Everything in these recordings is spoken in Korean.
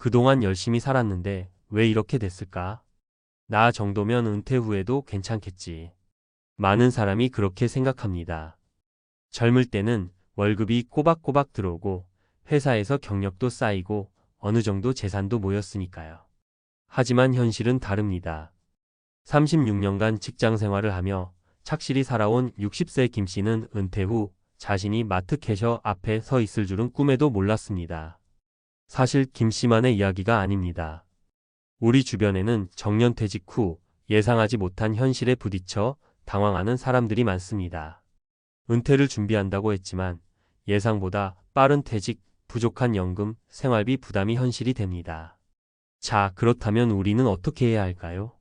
그동안 열심히 살았는데 왜 이렇게 됐을까? 나 정도면 은퇴 후에도 괜찮겠지. 많은 사람이 그렇게 생각합니다. 젊을 때는 월급이 꼬박꼬박 들어오고 회사에서 경력도 쌓이고 어느 정도 재산도 모였으니까요. 하지만 현실은 다릅니다. 36년간 직장 생활을 하며 착실히 살아온 60세 김 씨는 은퇴 후 자신이 마트 캐셔 앞에 서 있을 줄은 꿈에도 몰랐습니다. 사실 김 씨만의 이야기가 아닙니다. 우리 주변에는 정년퇴직 후 예상하지 못한 현실에 부딪혀 당황하는 사람들이 많습니다. 은퇴를 준비한다고 했지만 예상보다 빠른 퇴직, 부족한 연금, 생활비 부담이 현실이 됩니다. 자, 그렇다면 우리는 어떻게 해야 할까요?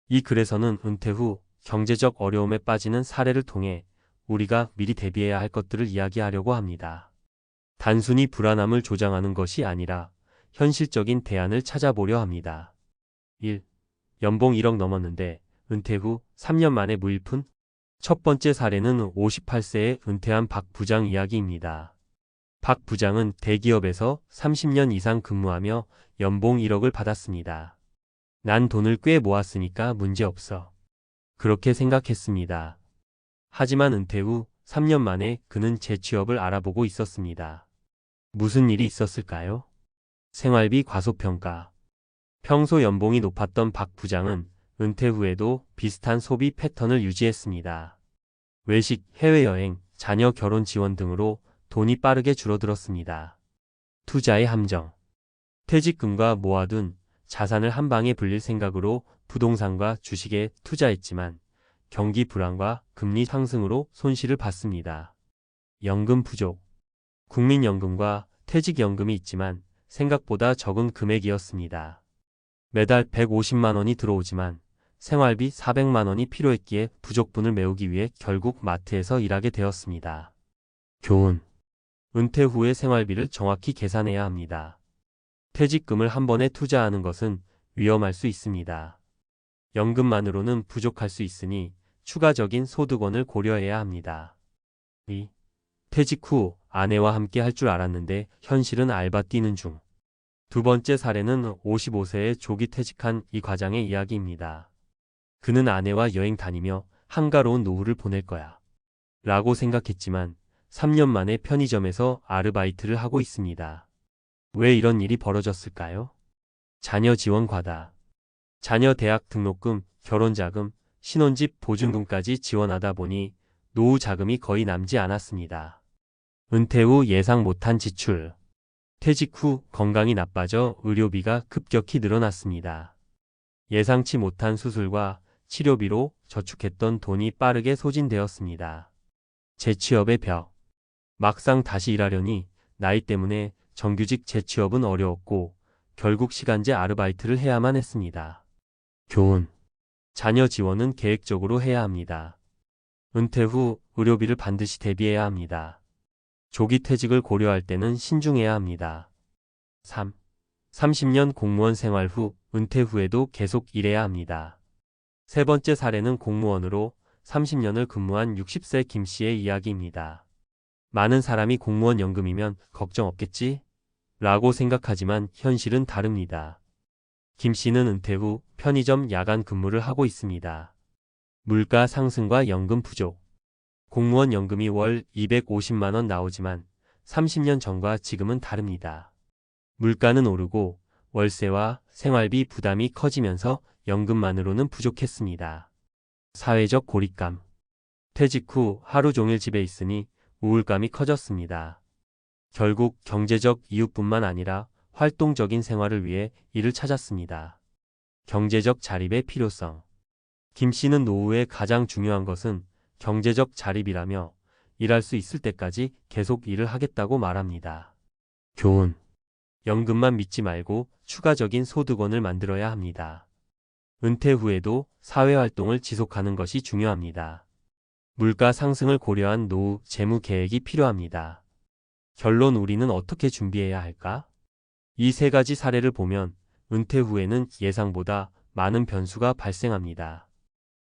이 글에서는 은퇴 후 경제적 어려움에 빠지는 사례를 통해 우리가 미리 대비해야 할 것들을 이야기하려고 합니다. 단순히 불안함을 조장하는 것이 아니라 현실적인 대안을 찾아보려 합니다. 1. 연봉 1억 넘었는데 은퇴 후 3년 만에 무일푼? 첫 번째 사례는 58세에 은퇴한 박 부장 이야기입니다. 박 부장은 대기업에서 30년 이상 근무하며 연봉 1억을 받았습니다. 난 돈을 꽤 모았으니까 문제없어. 그렇게 생각했습니다. 하지만 은퇴 후 3년 만에 그는 재취업을 알아보고 있었습니다. 무슨 일이 있었을까요? 생활비 과소평가. 평소 연봉이 높았던 박 부장은 은퇴 후에도 비슷한 소비 패턴을 유지했습니다. 외식, 해외여행, 자녀 결혼 지원 등으로 돈이 빠르게 줄어들었습니다. 투자의 함정. 퇴직금과 모아둔 자산을 한 방에 불릴 생각으로 부동산과 주식에 투자했지만 경기 불안과 금리 상승으로 손실을 봤습니다. 연금 부족. 국민연금과 퇴직연금이 있지만 생각보다 적은 금액이었습니다. 매달 150만 원이 들어오지만 생활비 400만 원이 필요했기에 부족분을 메우기 위해 결국 마트에서 일하게 되었습니다. 교훈. 은퇴 후의 생활비를 정확히 계산해야 합니다. 퇴직금을 한 번에 투자하는 것은 위험할 수 있습니다. 연금만으로는 부족할 수 있으니 추가적인 소득원을 고려해야 합니다. 2. 퇴직 후 아내와 함께 할 줄 알았는데 현실은 알바 뛰는 중. 두 번째 사례는 55세에 조기 퇴직한 이 과장의 이야기입니다. 그는 아내와 여행 다니며 한가로운 노후를 보낼 거야 라고 생각했지만 3년 만에 편의점에서 아르바이트를 하고 있습니다. 왜 이런 일이 벌어졌을까요? 자녀 지원 과다. 자녀 대학 등록금, 결혼자금, 신혼집 보증금까지 지원하다 보니 노후 자금이 거의 남지 않았습니다. 은퇴 후 예상 못한 지출. 퇴직 후 건강이 나빠져 의료비가 급격히 늘어났습니다. 예상치 못한 수술과 치료비로 저축했던 돈이 빠르게 소진되었습니다. 재취업의 벽. 막상 다시 일하려니 나이 때문에 정규직 재취업은 어려웠고 결국 시간제 아르바이트를 해야만 했습니다. 교훈. 자녀 지원은 계획적으로 해야 합니다. 은퇴 후 의료비를 반드시 대비해야 합니다. 조기 퇴직을 고려할 때는 신중해야 합니다. 3. 30년 공무원 생활 후 은퇴 후에도 계속 일해야 합니다. 세 번째 사례는 공무원으로 30년을 근무한 60세 김 씨의 이야기입니다. 많은 사람이 공무원 연금이면 걱정 없겠지? 라고 생각하지만 현실은 다릅니다. 김 씨는 은퇴 후 편의점 야간 근무를 하고 있습니다. 물가 상승과 연금 부족. 공무원 연금이 월 250만 원 나오지만 30년 전과 지금은 다릅니다. 물가는 오르고 월세와 생활비 부담이 커지면서 연금만으로는 부족했습니다. 사회적 고립감. 퇴직 후 하루 종일 집에 있으니 우울감이 커졌습니다. 결국 경제적 이유뿐만 아니라 활동적인 생활을 위해 일을 찾았습니다. 경제적 자립의 필요성. 김 씨는 노후에 가장 중요한 것은 경제적 자립이라며 일할 수 있을 때까지 계속 일을 하겠다고 말합니다. 교훈. 연금만 믿지 말고 추가적인 소득원을 만들어야 합니다. 은퇴 후에도 사회활동을 지속하는 것이 중요합니다. 물가 상승을 고려한 노후 재무 계획이 필요합니다. 결론 우리는 어떻게 준비해야 할까? 이 세 가지 사례를 보면 은퇴 후에는 예상보다 많은 변수가 발생합니다.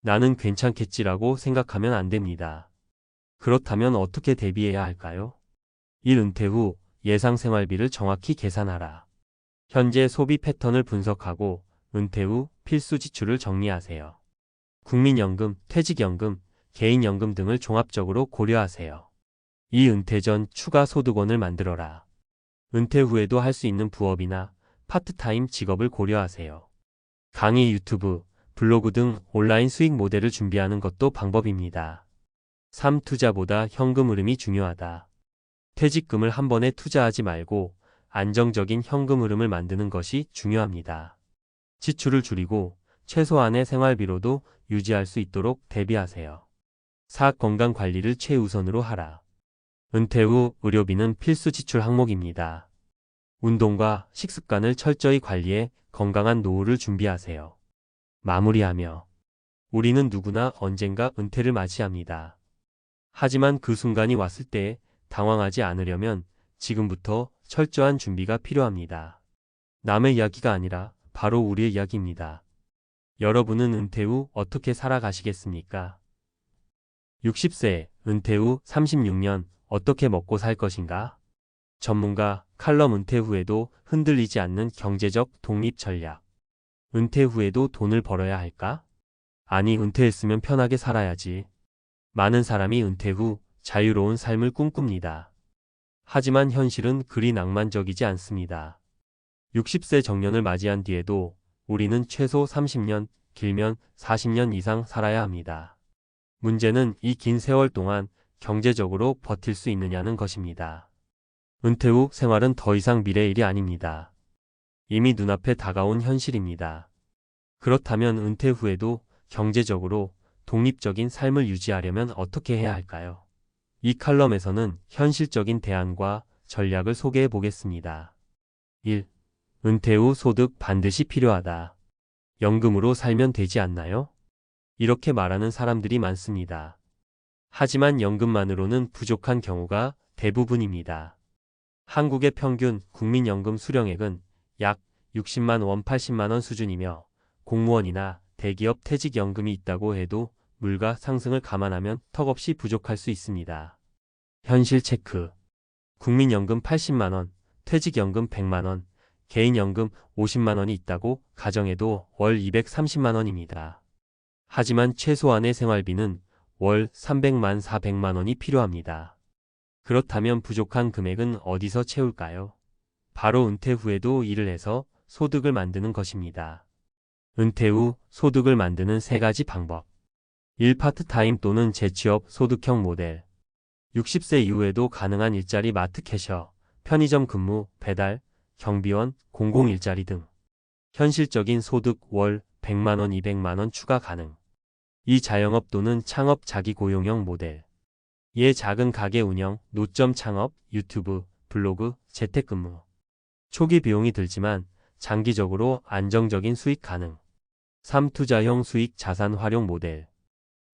나는 괜찮겠지라고 생각하면 안 됩니다. 그렇다면 어떻게 대비해야 할까요? 1. 은퇴 후 예상 생활비를 정확히 계산하라. 현재 소비 패턴을 분석하고 은퇴 후 필수 지출을 정리하세요. 국민연금, 퇴직연금, 개인연금 등을 종합적으로 고려하세요. 이 은퇴 전 추가 소득원을 만들어라. 은퇴 후에도 할 수 있는 부업이나 파트타임 직업을 고려하세요. 강의, 유튜브, 블로그 등 온라인 수익 모델을 준비하는 것도 방법입니다. 3. 투자보다 현금 흐름이 중요하다. 퇴직금을 한 번에 투자하지 말고 안정적인 현금 흐름을 만드는 것이 중요합니다. 지출을 줄이고 최소한의 생활비로도 유지할 수 있도록 대비하세요. 4. 건강 관리를 최우선으로 하라. 은퇴 후 의료비는 필수 지출 항목입니다. 운동과 식습관을 철저히 관리해 건강한 노후를 준비하세요. 마무리하며 우리는 누구나 언젠가 은퇴를 맞이합니다. 하지만 그 순간이 왔을 때 당황하지 않으려면 지금부터 철저한 준비가 필요합니다. 남의 이야기가 아니라 바로 우리의 이야기입니다. 여러분은 은퇴 후 어떻게 살아가시겠습니까? 60세, 은퇴 후 36년 어떻게 먹고 살 것인가? 전문가 칼럼. 은퇴 후에도 흔들리지 않는 경제적 독립 전략. 은퇴 후에도 돈을 벌어야 할까? 아니, 은퇴했으면 편하게 살아야지. 많은 사람이 은퇴 후 자유로운 삶을 꿈꿉니다. 하지만 현실은 그리 낭만적이지 않습니다. 60세 정년을 맞이한 뒤에도 우리는 최소 30년, 길면 40년 이상 살아야 합니다. 문제는 이 긴 세월 동안 경제적으로 버틸 수 있느냐는 것입니다. 은퇴 후 생활은 더 이상 미래의 일이 아닙니다. 이미 눈앞에 다가온 현실입니다. 그렇다면 은퇴 후에도 경제적으로 독립적인 삶을 유지하려면 어떻게 해야 할까요? 이 칼럼에서는 현실적인 대안과 전략을 소개해 보겠습니다. 1. 은퇴 후 소득 반드시 필요하다. 연금으로 살면 되지 않나요? 이렇게 말하는 사람들이 많습니다. 하지만 연금만으로는 부족한 경우가 대부분입니다. 한국의 평균 국민연금 수령액은 약 60만 원, 80만 원 수준이며 공무원이나 대기업 퇴직연금이 있다고 해도 물가 상승을 감안하면 턱없이 부족할 수 있습니다. 현실 체크. 국민연금 80만 원, 퇴직연금 100만 원, 개인연금 50만 원이 있다고 가정해도 월 230만 원입니다. 하지만 최소한의 생활비는 월 300만 400만 원이 필요합니다. 그렇다면 부족한 금액은 어디서 채울까요? 바로 은퇴 후에도 일을 해서 소득을 만드는 것입니다. 은퇴 후 소득을 만드는 3가지 방법. 1. 파트타임 또는 재취업 소득형 모델. 60세 이후에도 가능한 일자리. 마트 캐셔, 편의점 근무, 배달, 경비원, 공공일자리 등. 현실적인 소득 월 100만 원, 200만 원 추가 가능. 2. 자영업 또는 창업 자기고용형 모델. 예, 작은 가게 운영, 노점 창업, 유튜브, 블로그, 재택근무. 초기 비용이 들지만 장기적으로 안정적인 수익 가능. 3. 투자형 수익 자산 활용 모델.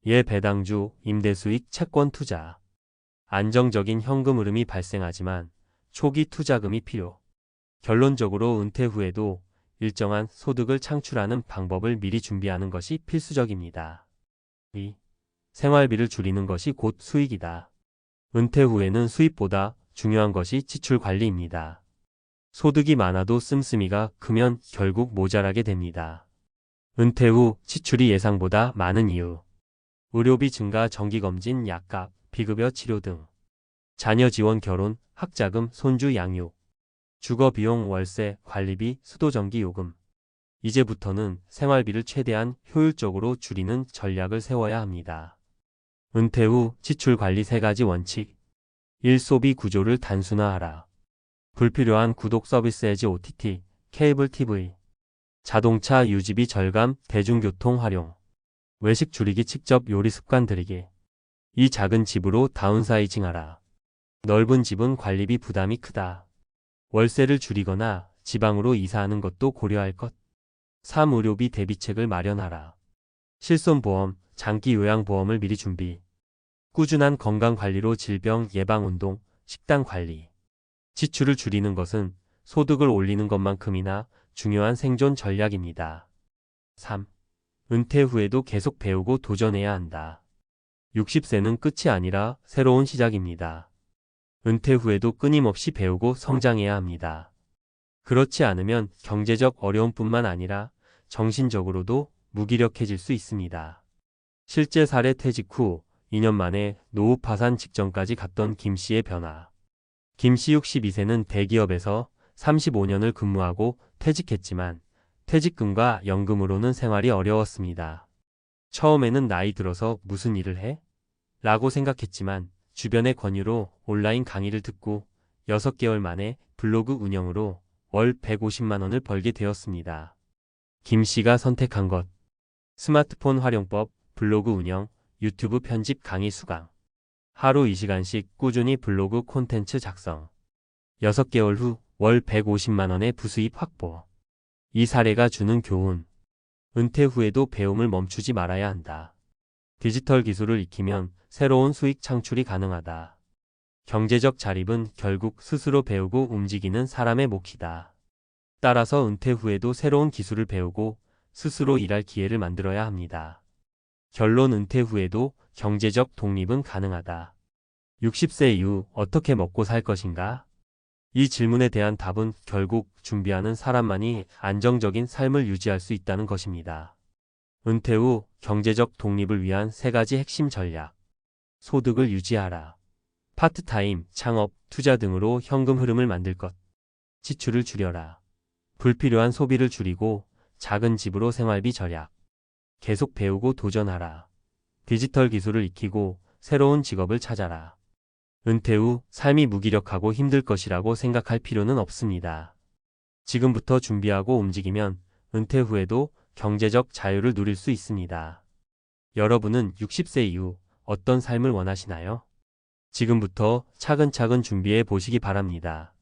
예, 배당주, 임대수익, 채권 투자. 안정적인 현금 흐름이 발생하지만 초기 투자금이 필요. 결론적으로 은퇴 후에도 일정한 소득을 창출하는 방법을 미리 준비하는 것이 필수적입니다. 2. 생활비를 줄이는 것이 곧 수익이다. 은퇴 후에는 수입보다 중요한 것이 지출 관리입니다. 소득이 많아도 씀씀이가 크면 결국 모자라게 됩니다. 은퇴 후 지출이 예상보다 많은 이유. 의료비 증가, 정기검진, 약값, 비급여 치료 등. 자녀 지원, 결혼, 학자금, 손주 양육. 주거비용, 월세, 관리비, 수도전기 요금. 이제부터는 생활비를 최대한 효율적으로 줄이는 전략을 세워야 합니다. 은퇴 후 지출 관리 3가지 원칙. 1. 소비 구조를 단순화하라. 불필요한 구독 서비스 해지, OTT, 케이블 TV. 자동차 유지비 절감, 대중교통 활용. 외식 줄이기, 직접 요리 습관 들이기. 이 작은 집으로 다운사이징하라. 넓은 집은 관리비 부담이 크다. 월세를 줄이거나 지방으로 이사하는 것도 고려할 것. 3. 의료비 대비책을 마련하라. 실손보험, 장기 요양보험을 미리 준비. 꾸준한 건강관리로 질병 예방, 운동, 식단 관리. 지출을 줄이는 것은 소득을 올리는 것만큼이나 중요한 생존 전략입니다. 3. 은퇴 후에도 계속 배우고 도전해야 한다. 60세는 끝이 아니라 새로운 시작입니다. 은퇴 후에도 끊임없이 배우고 성장해야 합니다. 그렇지 않으면 경제적 어려움뿐만 아니라 정신적으로도 무기력해질 수 있습니다. 실제 사례 퇴직 후 2년 만에 노후 파산 직전까지 갔던 김 씨의 변화. 김 씨 62세는 대기업에서 35년을 근무하고 퇴직했지만 퇴직금과 연금으로는 생활이 어려웠습니다. 처음에는 나이 들어서 무슨 일을 해? 라고 생각했지만 주변의 권유로 온라인 강의를 듣고 6개월 만에 블로그 운영으로 월 150만 원을 벌게 되었습니다. 김 씨가 선택한 것. 스마트폰 활용법, 블로그 운영, 유튜브 편집 강의 수강. 하루 2시간씩 꾸준히 블로그 콘텐츠 작성. 6개월 후 월 150만 원의 부수입 확보. 이 사례가 주는 교훈. 은퇴 후에도 배움을 멈추지 말아야 한다. 디지털 기술을 익히면 새로운 수익 창출이 가능하다. 경제적 자립은 결국 스스로 배우고 움직이는 사람의 몫이다. 따라서 은퇴 후에도 새로운 기술을 배우고 스스로 일할 기회를 만들어야 합니다. 결론 은퇴 후에도 경제적 독립은 가능하다. 60세 이후 어떻게 먹고 살 것인가? 이 질문에 대한 답은 결국 준비하는 사람만이 안정적인 삶을 유지할 수 있다는 것입니다. 은퇴 후 경제적 독립을 위한 3가지 핵심 전략. 소득을 유지하라. 파트타임, 창업, 투자 등으로 현금 흐름을 만들 것. 지출을 줄여라. 불필요한 소비를 줄이고 작은 집으로 생활비 절약. 계속 배우고 도전하라. 디지털 기술을 익히고 새로운 직업을 찾아라. 은퇴 후 삶이 무기력하고 힘들 것이라고 생각할 필요는 없습니다. 지금부터 준비하고 움직이면 은퇴 후에도 경제적 자유를 누릴 수 있습니다. 여러분은 60세 이후 어떤 삶을 원하시나요? 지금부터 차근차근 준비해 보시기 바랍니다.